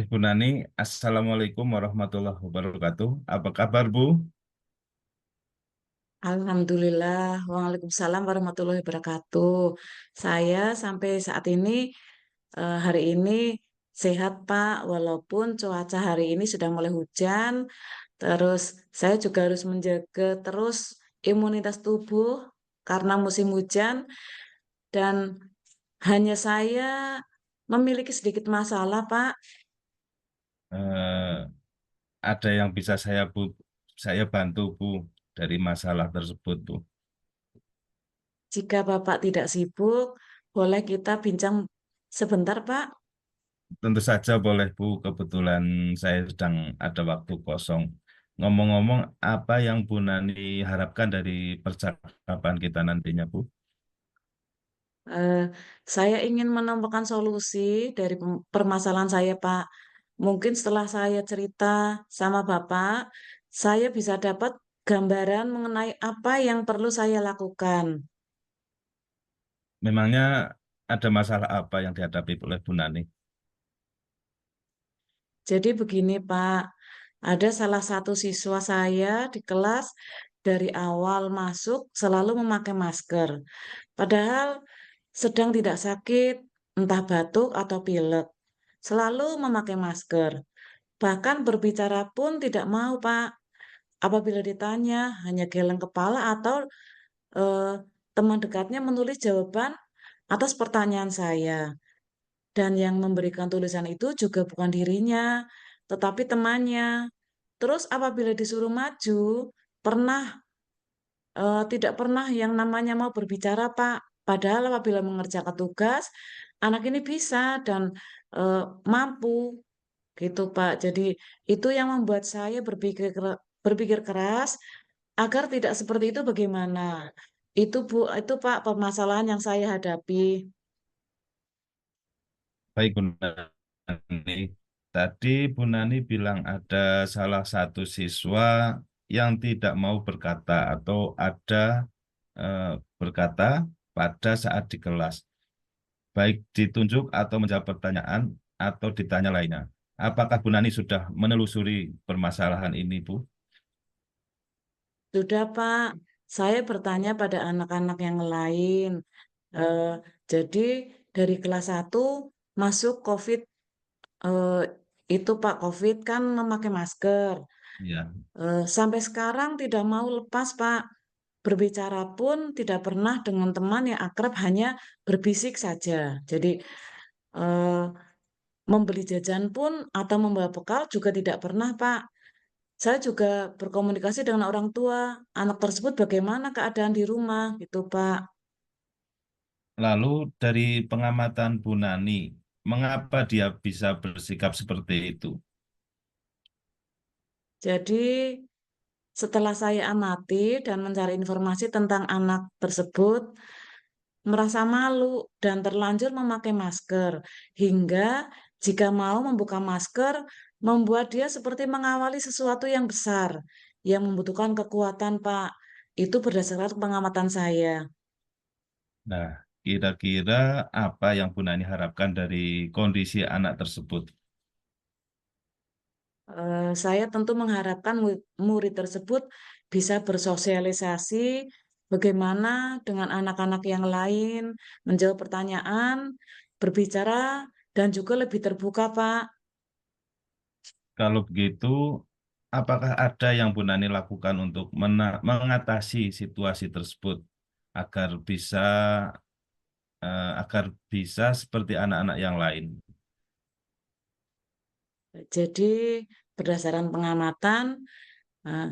Bu Nani, Assalamualaikum warahmatullahi wabarakatuh. Apa kabar, Bu? Alhamdulillah, Waalaikumsalam warahmatullahi wabarakatuh. Saya sampai saat ini, hari ini sehat, Pak, walaupun cuaca hari ini sudah mulai hujan. Terus saya juga harus menjaga terus imunitas tubuh karena musim hujan dan hanya saya memiliki sedikit masalah, Pak. Eh, ada yang bisa saya bantu, Bu, dari masalah tersebut, Bu. Jika Bapak tidak sibuk, boleh kita bincang sebentar, Pak. Tentu saja boleh, Bu. Kebetulan saya sedang ada waktu kosong. Ngomong-ngomong, apa yang Bu Nani harapkan dari percakapan kita nantinya, Bu? Eh, saya ingin menemukan solusi dari permasalahan saya, Pak. Mungkin setelah saya cerita sama Bapak, saya bisa dapat gambaran mengenai apa yang perlu saya lakukan. Memangnya ada masalah apa yang dihadapi oleh Bu Nani? Jadi begini, Pak, ada salah satu siswa saya di kelas dari awal masuk selalu memakai masker. Padahal sedang tidak sakit, entah batuk atau pilek. Selalu memakai masker. Bahkan berbicara pun tidak mau, Pak. Apabila ditanya, hanya geleng kepala atau eh, teman dekatnya menulis jawaban atas pertanyaan saya. Dan yang memberikan tulisan itu juga bukan dirinya, tetapi temannya. Terus apabila disuruh maju, pernah tidak pernah yang namanya mau berbicara, Pak. Padahal apabila mengerjakan tugas, anak ini bisa dan eh, mampu gitu, Pak. Jadi itu yang membuat saya berpikir keras agar tidak seperti itu bagaimana. Itu Bu, itu Pak permasalahan yang saya hadapi. Baik, Bu Nani. Tadi Bu Nani bilang ada salah satu siswa yang tidak mau berkata atau ada eh, berkata pada saat di kelas, baik ditunjuk atau menjawab pertanyaan atau ditanya lainnya. Apakah Bu Nani sudah menelusuri permasalahan ini, Bu? Sudah Pak, saya bertanya pada anak-anak yang lain. Eh, jadi dari kelas 1 masuk COVID, eh, itu Pak COVID kan memakai masker. Ya. Sampai sekarang tidak mau lepas, Pak. Berbicara pun tidak pernah dengan teman yang akrab, hanya berbisik saja. Jadi eh, membeli jajan pun atau membawa bekal juga tidak pernah, Pak. Saya juga berkomunikasi dengan orang tua. Anak tersebut bagaimana keadaan di rumah, gitu, Pak. Lalu dari pengamatan Bu Nani, mengapa dia bisa bersikap seperti itu? Jadi setelah saya amati dan mencari informasi tentang anak tersebut, merasa malu dan terlanjur memakai masker, hingga jika mau membuka masker, membuat dia seperti mengawali sesuatu yang besar, yang membutuhkan kekuatan, Pak. Itu berdasarkan pengamatan saya. Nah, kira-kira apa yang Bu Nani harapkan dari kondisi anak tersebut? Saya tentu mengharapkan murid tersebut bisa bersosialisasi bagaimana dengan anak-anak yang lain, menjawab pertanyaan, berbicara, dan juga lebih terbuka, Pak. Kalau begitu, apakah ada yang Bu Nani lakukan untuk mengatasi situasi tersebut agar bisa seperti anak-anak yang lain? Jadi, berdasarkan pengamatan, eh,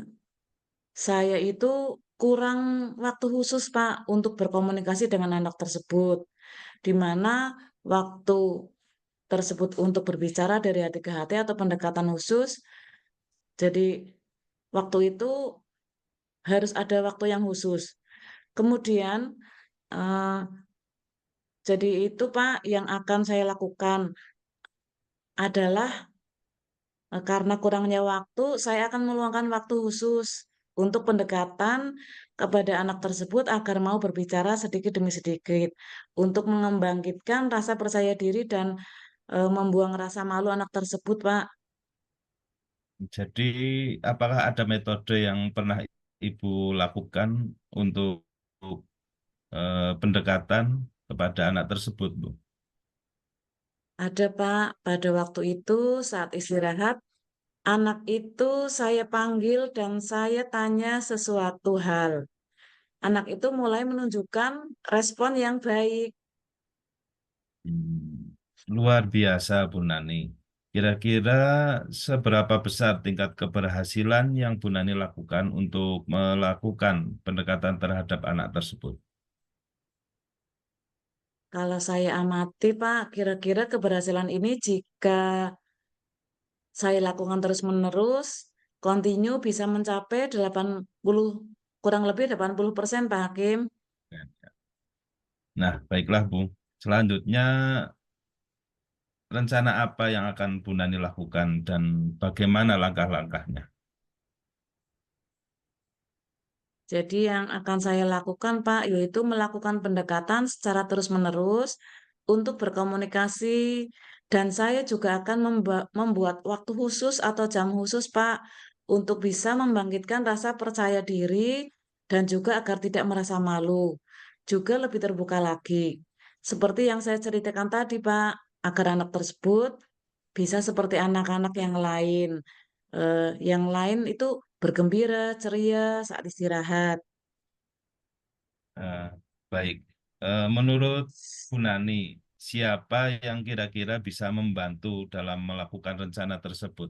saya itu kurang waktu khusus, Pak, untuk berkomunikasi dengan anak tersebut, di mana waktu tersebut untuk berbicara dari hati ke hati atau pendekatan khusus. Jadi, waktu itu harus ada waktu yang khusus. Kemudian, eh, jadi itu, Pak, yang akan saya lakukan adalah karena kurangnya waktu, saya akan meluangkan waktu khusus untuk pendekatan kepada anak tersebut agar mau berbicara sedikit demi sedikit untuk mengembangkan rasa percaya diri dan membuang rasa malu anak tersebut, Pak. Jadi, apakah ada metode yang pernah Ibu lakukan untuk pendekatan kepada anak tersebut, Bu? Ada, Pak. Pada waktu itu saat istirahat, anak itu saya panggil dan saya tanya sesuatu hal. Anak itu mulai menunjukkan respon yang baik. Hmm, luar biasa, Bu Nani. Kira-kira seberapa besar tingkat keberhasilan yang Bu Nani lakukan untuk melakukan pendekatan terhadap anak tersebut? Kalau saya amati, Pak, kira-kira keberhasilan ini jika saya lakukan terus-menerus, continue bisa mencapai 80, kurang lebih 80%, Pak Hakim. Nah, baiklah, Bu. Selanjutnya, rencana apa yang akan Bu Nani lakukan dan bagaimana langkah-langkahnya? Jadi yang akan saya lakukan, Pak, yaitu melakukan pendekatan secara terus-menerus untuk berkomunikasi dan saya juga akan membuat waktu khusus atau jam khusus, Pak, untuk bisa membangkitkan rasa percaya diri dan juga agar tidak merasa malu. Juga lebih terbuka lagi. Seperti yang saya ceritakan tadi, Pak, agar anak tersebut bisa seperti anak-anak yang lain. Yang lain itu bergembira, ceria saat istirahat. Eh, baik. Menurut Bu Nani, siapa yang kira-kira bisa membantu dalam melakukan rencana tersebut?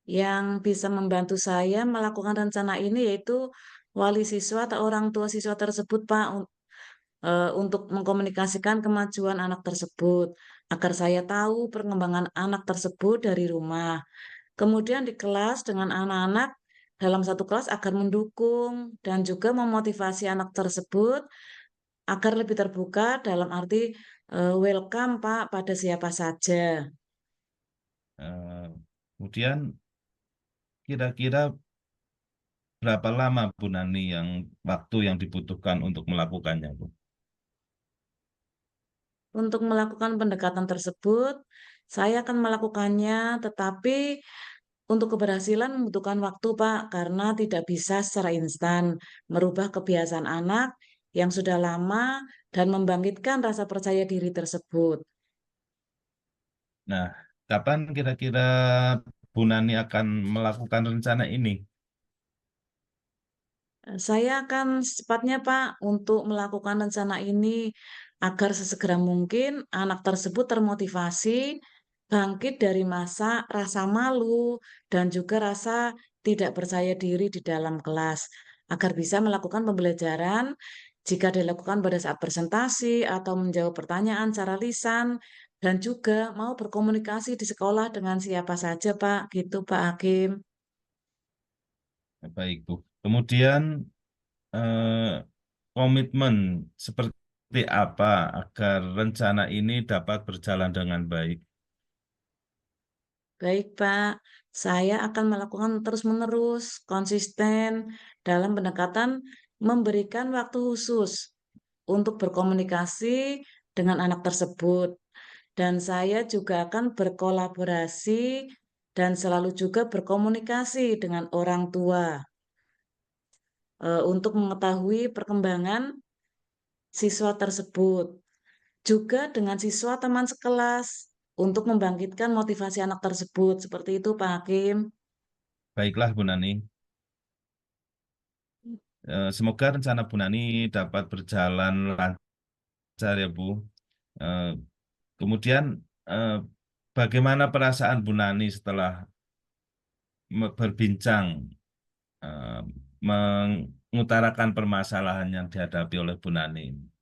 Yang bisa membantu saya melakukan rencana ini yaitu wali siswa atau orang tua siswa tersebut, Pak, untuk mengkomunikasikan kemajuan anak tersebut agar saya tahu perkembangan anak tersebut dari rumah. Kemudian di kelas dengan anak-anak dalam satu kelas agar mendukung dan juga memotivasi anak tersebut agar lebih terbuka dalam arti welcome, Pak, pada siapa saja. Eh, kemudian kira-kira berapa lama Bu Nani yang waktu yang dibutuhkan untuk melakukannya, Bu? Untuk melakukan pendekatan tersebut, saya akan melakukannya, tetapi untuk keberhasilan membutuhkan waktu, Pak, karena tidak bisa secara instan merubah kebiasaan anak yang sudah lama dan membangkitkan rasa percaya diri tersebut. Nah, kapan kira-kira Bu Nani akan melakukan rencana ini? Saya akan secepatnya, Pak, untuk melakukan rencana ini agar sesegera mungkin anak tersebut termotivasi bangkit dari masa rasa malu dan juga rasa tidak percaya diri di dalam kelas agar bisa melakukan pembelajaran jika dilakukan pada saat presentasi atau menjawab pertanyaan secara lisan dan juga mau berkomunikasi di sekolah dengan siapa saja, Pak. Gitu, Pak Hakim. Baik, Bu. Kemudian eh, komitmen seperti apa agar rencana ini dapat berjalan dengan baik? Baik, Pak. Saya akan melakukan terus-menerus, konsisten dalam pendekatan memberikan waktu khusus untuk berkomunikasi dengan anak tersebut. Dan saya juga akan berkolaborasi dan selalu juga berkomunikasi dengan orang tua untuk mengetahui perkembangan siswa tersebut. Juga dengan siswa teman sekelas untuk membangkitkan motivasi anak tersebut. Seperti itu, Pak Hakim. Baiklah, Bu Nani. Semoga rencana Bu Nani dapat berjalan lancar ya, Bu. Eh, kemudian, eh, bagaimana perasaan Bu Nani setelah berbincang, eh, mengutarakan permasalahan yang dihadapi oleh Bu Nani?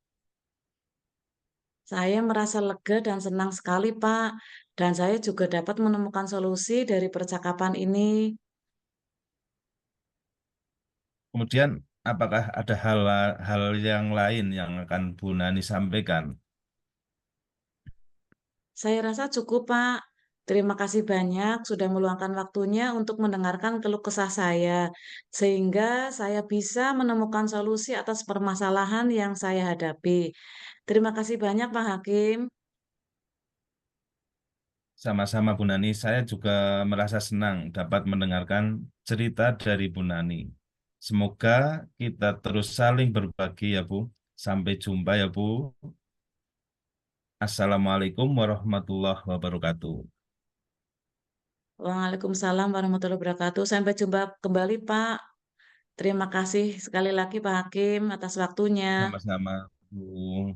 Saya merasa lega dan senang sekali, Pak. Dan saya juga dapat menemukan solusi dari percakapan ini. Kemudian, apakah ada hal yang lain yang akan Bu Nani sampaikan? Saya rasa cukup, Pak. Terima kasih banyak sudah meluangkan waktunya untuk mendengarkan keluh kesah saya, sehingga saya bisa menemukan solusi atas permasalahan yang saya hadapi. Terima kasih banyak, Pak Hakim. Sama-sama Bu Nani, saya juga merasa senang dapat mendengarkan cerita dari Bu Nani. Semoga kita terus saling berbagi ya Bu. Sampai jumpa ya Bu. Assalamualaikum warahmatullahi wabarakatuh. Waalaikumsalam warahmatullahi wabarakatuh. Sampai jumpa kembali, Pak. Terima kasih sekali lagi Pak Hakim atas waktunya. Sama-sama Bu.